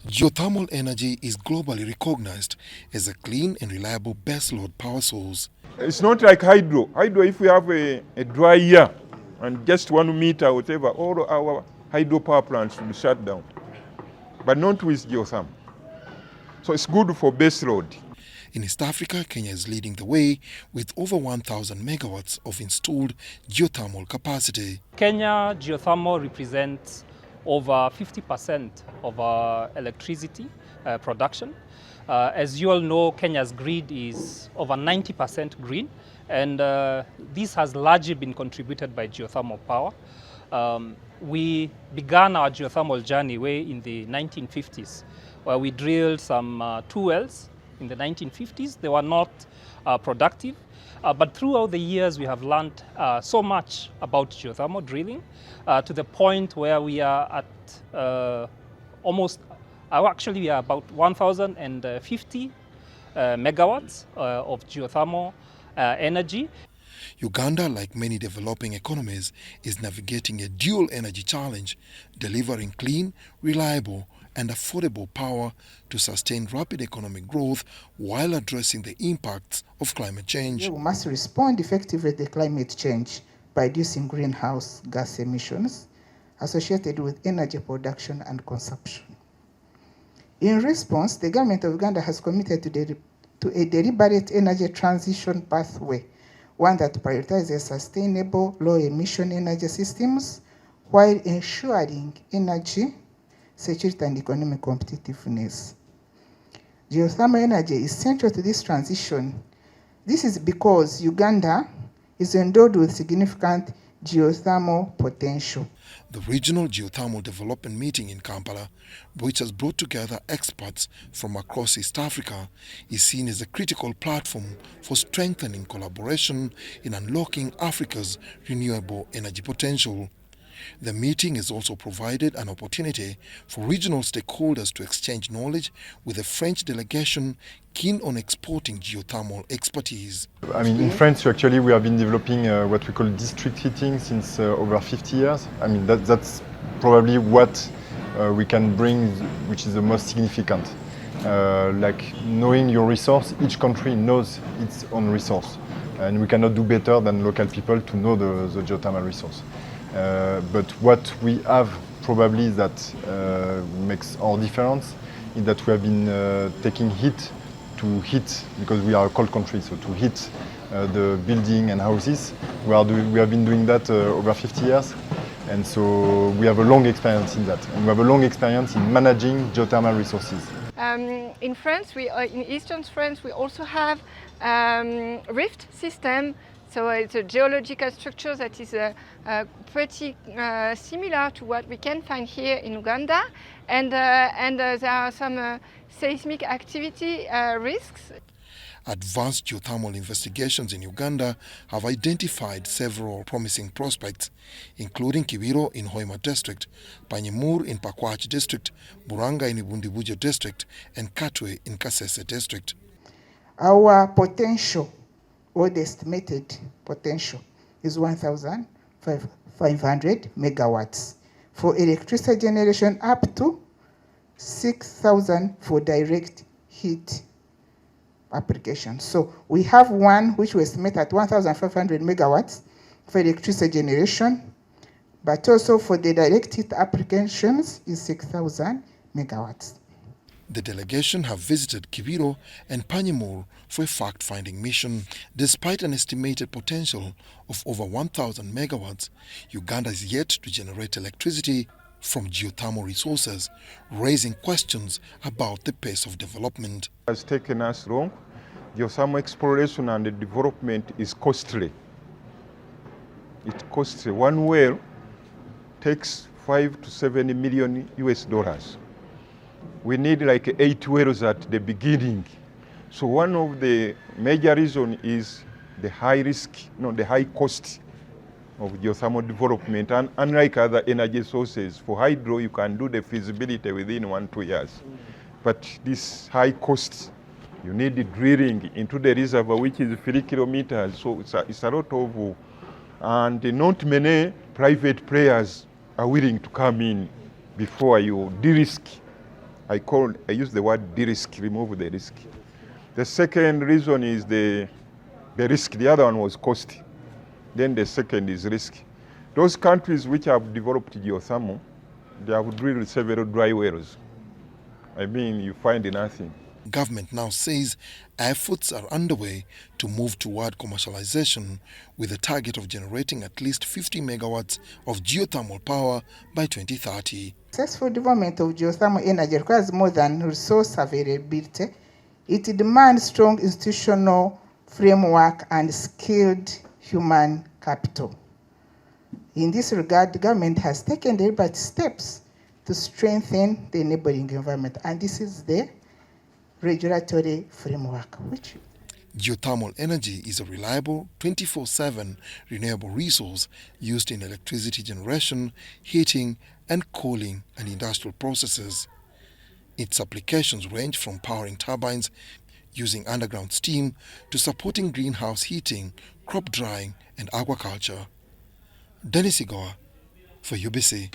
Geothermal energy is globally recognized as a clean and reliable baseload power source. It's not like hydro. Hydro, if we have a dry year and just 1 meter or whatever, all our hydro power plants will be shut down. But not with geothermal. So it's good for baseload. In East Africa, Kenya is leading the way with over 1,000 megawatts of installed geothermal capacity. Kenya geothermal represents over 50% of our electricity production. As you all know, Kenya's grid is over 90% green, and this has largely been contributed by geothermal power. We began our geothermal journey way in the 1950s, where we drilled some 2 wells in the 1950s. They were not productive, but throughout the years we have learned so much about geothermal drilling to the point where we are at actually we are about 1,050 megawatts of geothermal energy. Uganda, like many developing economies, is navigating a dual energy challenge, delivering clean, reliable and affordable power to sustain rapid economic growth while addressing the impacts of climate change. We must respond effectively to climate change by reducing greenhouse gas emissions associated with energy production and consumption. In response, the government of Uganda has committed to a deliberate energy transition pathway, one that prioritizes sustainable, low-emission energy systems while ensuring energy security and economic competitiveness. Geothermal energy is central to this transition. This is because Uganda is endowed with significant geothermal potential. The Regional Geothermal Development Meeting in Kampala, which has brought together experts from across East Africa, is seen as a critical platform for strengthening collaboration in unlocking Africa's renewable energy potential. The meeting has also provided an opportunity for regional stakeholders to exchange knowledge with the French delegation keen on exporting geothermal expertise. In France, actually, we have been developing what we call district heating since over 50 years. That's probably what we can bring, which is the most significant. Like knowing your resource, each country knows its own resource. And we cannot do better than local people to know the geothermal resource. But what we have probably that makes our difference is that we have been taking heat to heat, because we are a cold country, so to heat the building and houses. We have been doing that over 50 years, and so we have a long experience in that. And we have a long experience in managing geothermal resources. In France, in eastern France, we also have rift system. So it's a geological structure that is pretty similar to what we can find here in Uganda, and there are some seismic activity risks. Advanced geothermal investigations in Uganda have identified several promising prospects, including Kibiro in Hoima District, Panyimur in Pakwach District, Buranga in Ibundibuje District, and Katwe in Kasese District. Our potential, or the estimated potential, is 1,500 megawatts for electricity generation, up to 6,000 for direct heat application. So we have one which we estimate at 1,500 megawatts for electricity generation, but also for the direct heat applications is 6,000 megawatts. The delegation have visited Kibiro and Panyimur for a fact-finding mission. Despite an estimated potential of over 1,000 megawatts, Uganda is yet to generate electricity from geothermal resources, raising questions about the pace of development. It has taken us long. Geothermal exploration and development is costly. It's costly. One well takes $5 to $7 million US. We need like 8 wells at the beginning. So one of the major reasons is the high risk, the high cost of geothermal development. And unlike other energy sources, for hydro you can do the feasibility within 1-2 years. But this high cost, you need the drilling into the reservoir, which is 3 kilometers. So it's a lot of, and not many private players are willing to come in before you de-risk I use the word de-risk, remove the risk. The second reason is the risk. The other one was cost. Then the second is risk. Those countries which have developed geothermal, they have drilled several dry wells. I mean, you find nothing. Government now says efforts are underway to move toward commercialization with a target of generating at least 50 megawatts of geothermal power by 2030. Successful development of geothermal energy requires more than resource availability. It demands strong institutional framework and skilled human capital. In this regard, the government has taken deliberate steps to strengthen the enabling environment, and this is the regulatory framework. Geothermal energy is a reliable 24/7 renewable resource used in electricity generation, heating and cooling and industrial processes. Its applications range from powering turbines using underground steam to supporting greenhouse heating, crop drying and aquaculture. Dennis Igoa for UBC.